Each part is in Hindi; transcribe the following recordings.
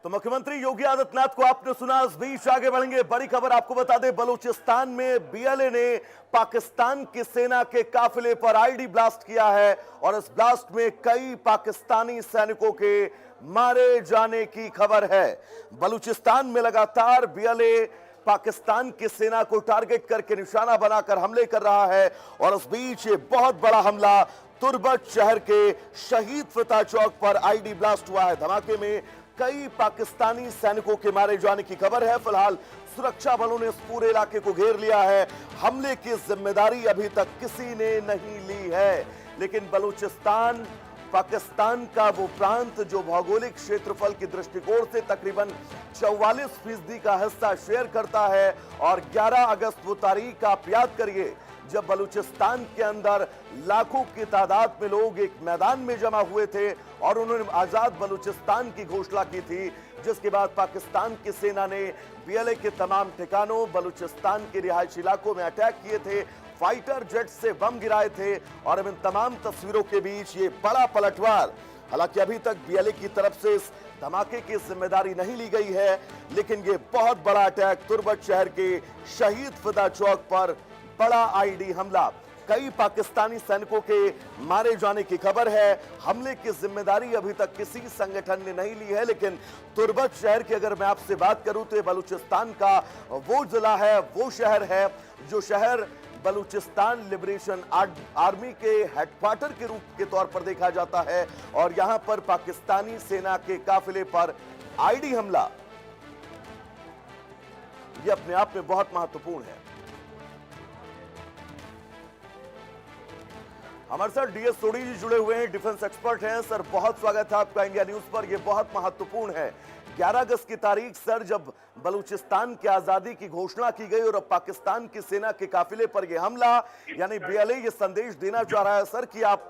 तो मुख्यमंत्री योगी आदित्यनाथ को आपने सुना। इस बीच आगे बढ़ेंगे, बड़ी खबर आपको बता दें, बलूचिस्तान में बीएलए ने पाकिस्तान की सेना के काफिले पर आईडी ब्लास्ट किया है और इस ब्लास्ट में कई पाकिस्तानी सैनिकों के मारे जाने की खबर है। बलूचिस्तान में लगातार बीएलए पाकिस्तान की सेना को टारगेट करके निशाना बनाकर हमले कर रहा है और इस बीच ये बहुत बड़ा हमला तुर्बत शहर के शहीद फिता चौक पर आईडी ब्लास्ट हुआ है। धमाके में कई पाकिस्तानी सैनिकों के मारे जाने की खबर है। फिलहाल सुरक्षा बलों ने इस पूरे इलाके को घेर लिया है। हमले की जिम्मेदारी अभी तक किसी ने नहीं ली है, लेकिन बलूचिस्तान पाकिस्तान का वो प्रांत जो भौगोलिक क्षेत्रफल की दृष्टिकोण से तकरीबन 44% का हिस्सा शेयर करता है और 11 अगस्त वो तारीख आप याद करिए जब बलूचिस्तान के अंदर लाखों की तादाद में लोग एक मैदान में जमा हुए थे और उन्होंने आजाद बलूचिस्तान की घोषणा की थी, जिसके बाद पाकिस्तान की सेना ने बीएलए के तमाम ठिकानों बलूचिस्तान के रिहायशी इलाकों में अटैक किए थे, फाइटर जेट से बम गिराए थे और इन तमाम तस्वीरों के बीच ये बड़ा पलटवार। हालांकि अभी तक बीएलए की तरफ से इस धमाके की जिम्मेदारी नहीं ली गई है, लेकिन ये बहुत बड़ा अटैक तुर्बत शहर के शहीद फिदा चौक पर बड़ा आईडी हमला, कई पाकिस्तानी सैनिकों के मारे जाने की खबर है। हमले की जिम्मेदारी अभी तक किसी संगठन ने नहीं ली है, लेकिन तुर्बत शहर की अगर मैं आपसे बात करूं तो ये बलूचिस्तान का वो जिला है, वो शहर है जो शहर बलूचिस्तान लिबरेशन आर्मी के हेडक्वार्टर के रूप के तौर पर देखा जाता है और यहां पर पाकिस्तानी सेना के काफिले पर आईडी हमला यह अपने आप में बहुत महत्वपूर्ण है। हमारे साथ डीएस सोडी जी जुड़े हुए हैं, डिफेंस एक्सपर्ट हैं। सर बहुत स्वागत है आपका इंडिया न्यूज पर। यह बहुत महत्वपूर्ण है, 11 अगस्त की तारीख सर जब बलूचिस्तान की आजादी की घोषणा की गई और अब पाकिस्तान की सेना के काफिले पर यह हमला, यानी बीएलए ये संदेश देना चाह रहा है सर कि आप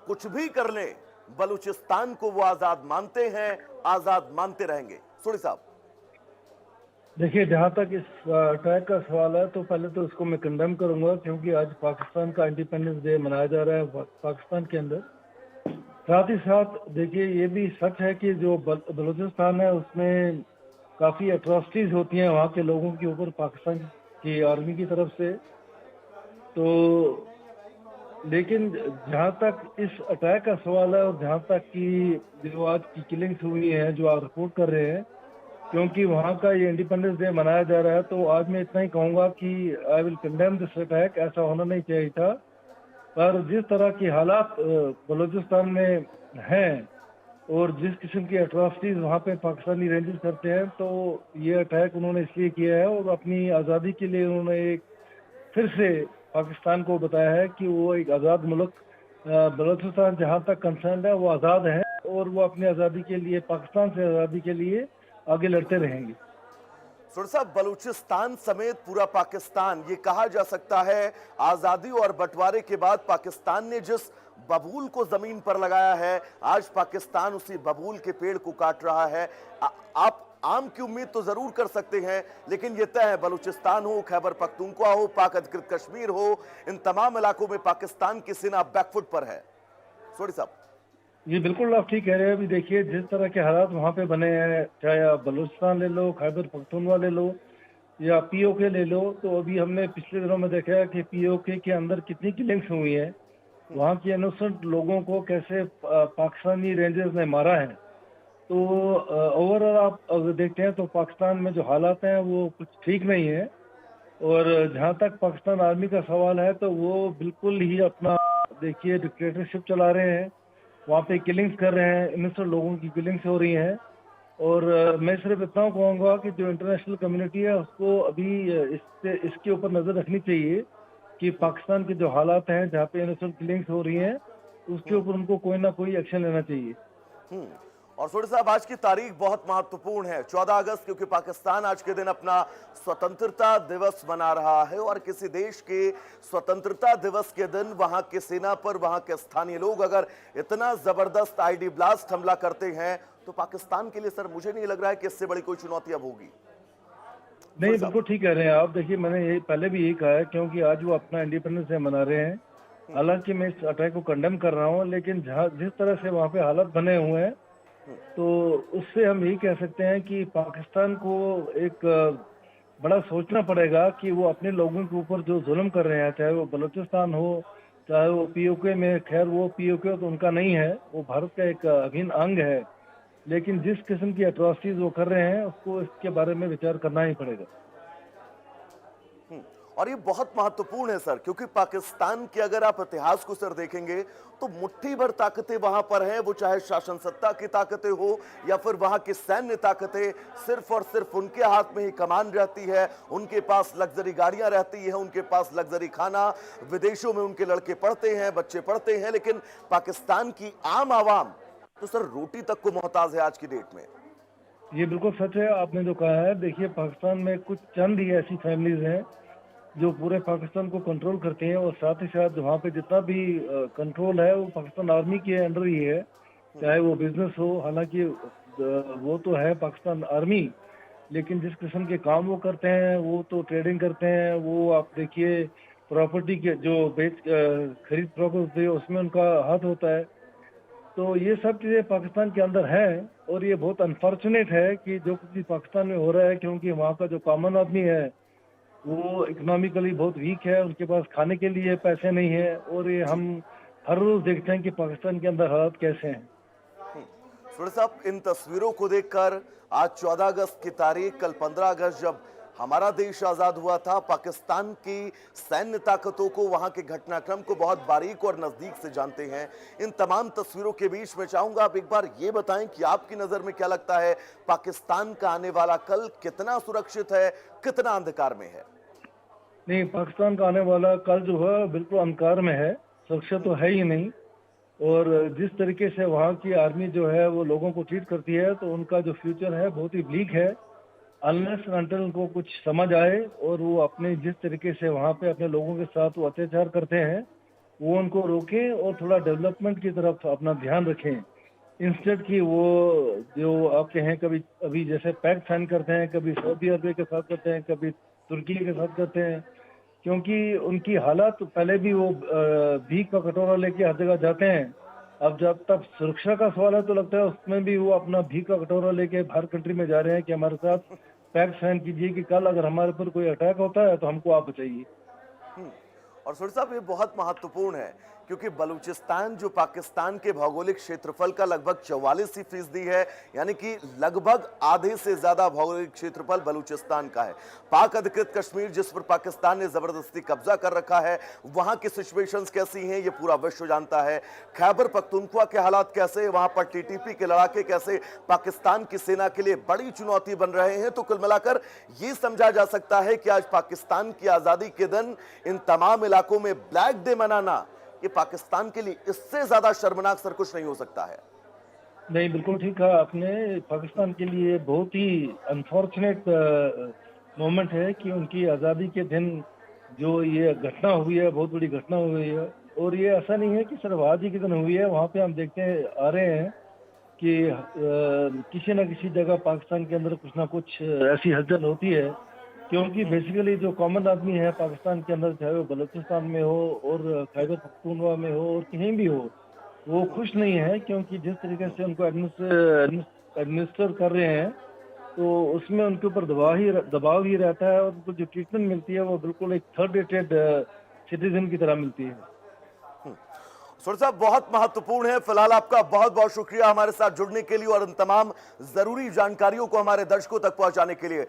कुछ भी कर लें, बलूचिस्तान को वो आजाद मानते हैं, आजाद मानते रहेंगे। सोडी साहब देखिए, जहाँ तक इस अटैक का सवाल है तो पहले तो इसको मैं कंडेम करूंगा, क्योंकि आज पाकिस्तान का इंडिपेंडेंस डे मनाया जा रहा है पाकिस्तान के अंदर। साथ ही साथ देखिए ये भी सच है कि जो बलूचिस्तान है उसमें काफ़ी एट्रॉसिटीज होती हैं वहाँ के लोगों के ऊपर पाकिस्तान की आर्मी की तरफ से। तो लेकिन जहाँ तक इस अटैक का सवाल है और जहाँ तक कि जो आज की किलिंग्स हुई हैं जो आप रिपोर्ट कर रहे हैं, क्योंकि वहाँ का ये इंडिपेंडेंस डे मनाया जा रहा है, तो आज मैं इतना ही कहूँगा कि I will condemn this attack. ऐसा होना नहीं चाहिए था, पर जिस तरह की हालात बलूचिस्तान में हैं और जिस किस्म की एट्रॉसिटीज वहाँ पे पाकिस्तानी रेंजर्स करते हैं, तो ये अटैक उन्होंने इसलिए किया है और अपनी आज़ादी के लिए उन्होंने एक फिर से पाकिस्तान को बताया है कि वो एक आज़ाद मुल्क, बलूचिस्तान जहाँ तक कंसर्न है वो आज़ाद है और वो अपनी आज़ादी के लिए, पाकिस्तान से आज़ादी के लिए आगे लड़ते रहेंगे। सुर साहब, बलूचिस्तान समेत पूरा पाकिस्तान, ये कहा जा सकता है आजादी और बंटवारे के बाद पाकिस्तान ने जिस बबूल को जमीन पर लगाया है, आज पाकिस्तान उसी बबूल के पेड़ को काट रहा है। आप आम की उम्मीद तो जरूर कर सकते हैं, लेकिन ये तय है बलूचिस्तान हो, खैबर पख्तूनख्वा हो, पाक अधिकृत कश्मीर हो, इन तमाम इलाकों में पाकिस्तान की सेना बैकफुट पर है। सोडी साहब जी बिल्कुल, आप ठीक कह रहे हैं। अभी देखिए जिस तरह के हालात वहाँ पे बने हैं, चाहे आप बलूचिस्तान ले लो, खैबर पख्तूनख्वा ले लो या पीओके ले लो, तो अभी हमने पिछले दिनों में देखा है कि पीओके के अंदर कितनी किलिंग्स हुई हैं, वहाँ के इनोसेंट लोगों को कैसे पाकिस्तानी रेंजर्स ने मारा है। तो ओवरऑल आप अगर देखते हैं तो पाकिस्तान में जो हालात हैं वो कुछ ठीक नहीं है। और जहाँ तक पाकिस्तान आर्मी का सवाल है तो वो बिल्कुल ही अपना देखिए डिक्टेटरशिप चला रहे हैं, वहाँ पे किलिंग्स कर रहे हैं, इनोसेंट लोगों की किलिंग्स हो रही हैं। और मैं सिर्फ इतना कहूँगा कि जो इंटरनेशनल कम्युनिटी है उसको अभी इसके ऊपर नज़र रखनी चाहिए कि पाकिस्तान के जो हालात हैं जहाँ पे इनोसेंट किलिंग्स हो रही हैं उसके ऊपर उनको कोई ना कोई एक्शन लेना चाहिए। और सोडी साहब, आज की तारीख बहुत महत्वपूर्ण है, 14 अगस्त, क्योंकि पाकिस्तान आज के दिन अपना स्वतंत्रता दिवस मना रहा है और किसी देश के स्वतंत्रता दिवस के दिन वहां के सेना पर वहां के स्थानीय लोग अगर इतना जबरदस्त आईडी ब्लास्ट हमला करते हैं तो पाकिस्तान के लिए सर मुझे नहीं लग रहा है कि इससे बड़ी कोई चुनौती अब होगी। नहीं, बिल्कुल ठीक कह रहे हैं आप। देखिए मैंने यही पहले भी यही कहा है, क्योंकि आज वो अपना इंडिपेंडेंस डे मना रहे हैं। हालांकि मैं इस अटैक को कंडेम कर रहा हूँ, लेकिन जिस तरह से वहाँ पे हालात बने हुए हैं तो उससे हम यही कह सकते हैं कि पाकिस्तान को एक बड़ा सोचना पड़ेगा कि वो अपने लोगों के ऊपर जो जुल्म कर रहे हैं, चाहे वो बलूचिस्तान हो, चाहे वो पीओके में, खैर वो पीओके तो उनका नहीं है, वो भारत का एक अभिन्न अंग है, लेकिन जिस किस्म की अट्रॉसिटीज वो कर रहे हैं उसको इसके बारे में विचार करना ही पड़ेगा। और ये बहुत महत्वपूर्ण है सर, क्योंकि पाकिस्तान के अगर आप इतिहास को सर देखेंगे तो मुट्ठी भर ताकतें वहां पर हैं, वो चाहे शासन सत्ता की ताकतें हो या फिर वहां की सैन्य ताकतें, सिर्फ और सिर्फ उनके हाथ में ही कमान रहती है, उनके पास लग्जरी गाड़ियां रहती है, उनके पास लग्जरी खाना, विदेशों में उनके लड़के पढ़ते हैं, बच्चे पढ़ते हैं, लेकिन पाकिस्तान की आम आवाम तो सर रोटी तक को मोहताज है आज की डेट में। ये बिल्कुल सच है, आपने जो कहा है। देखिए, पाकिस्तान में कुछ चंद ही ऐसी फैमिलीज हैं जो पूरे पाकिस्तान को कंट्रोल करती हैं, और साथ ही साथ वहाँ पे जितना भी कंट्रोल है वो पाकिस्तान आर्मी के अंडर ही है, चाहे वो बिजनेस हो। हालांकि वो तो है पाकिस्तान आर्मी, लेकिन जिस किस्म के काम वो करते हैं, वो तो ट्रेडिंग करते हैं, वो आप देखिए प्रॉपर्टी के जो खरीद फरोख्त होती है उसमें उनका हाथ होता है। तो ये सब चीज़ें पाकिस्तान के अंदर है, और ये बहुत अनफॉर्चुनेट है कि जो कुछ भी पाकिस्तान में हो रहा है, क्योंकि वहाँ का जो कॉमन आदमी है वो इकोनॉमिकली बहुत वीक है, उनके पास खाने के लिए पैसे नहीं है, और ये हम हर रोज देखते हैं कि पाकिस्तान के अंदर हालात कैसे हैं। सुरेश साहब, इन तस्वीरों को देखकर आज 14 अगस्त की तारीख, कल 15 अगस्त जब हमारा देश आजाद हुआ था, पाकिस्तान की सैन्य ताकतों को, वहां के घटनाक्रम को बहुत बारीक और नजदीक से जानते हैं। इन तमाम तस्वीरों के बीच में चाहूंगा आप एक बार ये बताएं कि आपकी नजर में क्या लगता है, पाकिस्तान का आने वाला कल कितना सुरक्षित है, कितना अंधकार में है? नहीं, पाकिस्तान का आने वाला कल जो है बिल्कुल अंधकार में है, सुरक्षा तो है ही नहीं। और जिस तरीके से वहाँ की आर्मी जो है वो लोगों को ट्रीट करती है, तो उनका जो फ्यूचर है बहुत ही ब्लीक है, अनलेस अनटिल उनको कुछ समझ आए और वो अपने जिस तरीके से वहाँ पे अपने लोगों के साथ वो अत्याचार करते हैं वो उनको रोकें और थोड़ा डेवलपमेंट की तरफ अपना ध्यान रखें, इंस्टेड कि वो जो आप कहें कभी अभी जैसे पैक्ट साइन करते हैं, कभी सऊदी अरब के साथ करते हैं, कभी तुर्की के साथ करते हैं, क्योंकि उनकी हालात पहले भी वो भीख का कटोरा लेके हर जगह जाते हैं। अब जब तक सुरक्षा का सवाल है तो लगता है उसमें भी वो अपना भीख का कटोरा लेके बाहर कंट्री में जा रहे हैं कि हमारे साथ पैक्ट साइन कीजिए कि कल अगर हमारे पर कोई अटैक होता है तो हमको आप बचाइए। और सुरेश साहब, ये बहुत महत्वपूर्ण है, क्योंकि बलूचिस्तान जो पाकिस्तान के भौगोलिक क्षेत्रफल का लगभग 44% है, यानी कि लगभग आधे से ज्यादा भौगोलिक क्षेत्रफल बलूचिस्तान का है। पाक अधिकृत कश्मीर, जिस पर पाकिस्तान ने जबरदस्ती कब्जा कर रखा है, वहां की सिचुएशंस कैसी हैं ये पूरा विश्व जानता है। खैबर पख्तूनख्वा के हालात कैसे, वहां पर टीटीपी के लड़ाके कैसे पाकिस्तान की सेना के लिए बड़ी चुनौती बन रहे हैं। तो कुल मिलाकर ये समझा जा सकता है कि आज पाकिस्तान की आजादी के दिन इन तमाम इलाकों में ब्लैक डे मनाना, ये पाकिस्तान के लिए इससे ज्यादा शर्मनाक सर कुछ नहीं हो सकता है। नहीं, बिल्कुल ठीक कहा आपने। पाकिस्तान के लिए बहुत ही अनफॉर्चुनेट मोमेंट है कि उनकी आज़ादी के दिन जो ये घटना हुई है, बहुत बड़ी घटना हुई है। और ये ऐसा नहीं है कि सिर्फ आज ही के दिन हुई है, वहाँ पे हम देखते आ रहे हैं कि किसी न किसी जगह पाकिस्तान के अंदर कुछ ना कुछ ऐसी हलचल होती है, क्योंकि बेसिकली जो कॉमन आदमी है पाकिस्तान के अंदर, चाहे वो बलूचिस्तान में हो और खैबर पख्तूनख्वा में हो और कहीं भी हो, वो खुश नहीं है, क्योंकि जिस तरीके से उनको एडमिनिस्टर कर रहे हैं तो उसमें उनके ऊपर दबाव ही रहता है, और उनको जो ट्रीटमेंट मिलती है वो बिल्कुल एक थर्ड रेटेड सिटीजन की तरह मिलती है। सुरेश साहब, बहुत महत्वपूर्ण है। फिलहाल आपका बहुत बहुत शुक्रिया हमारे साथ जुड़ने के लिए और इन तमाम जरूरी जानकारियों को हमारे दर्शकों तक पहुंचाने के लिए।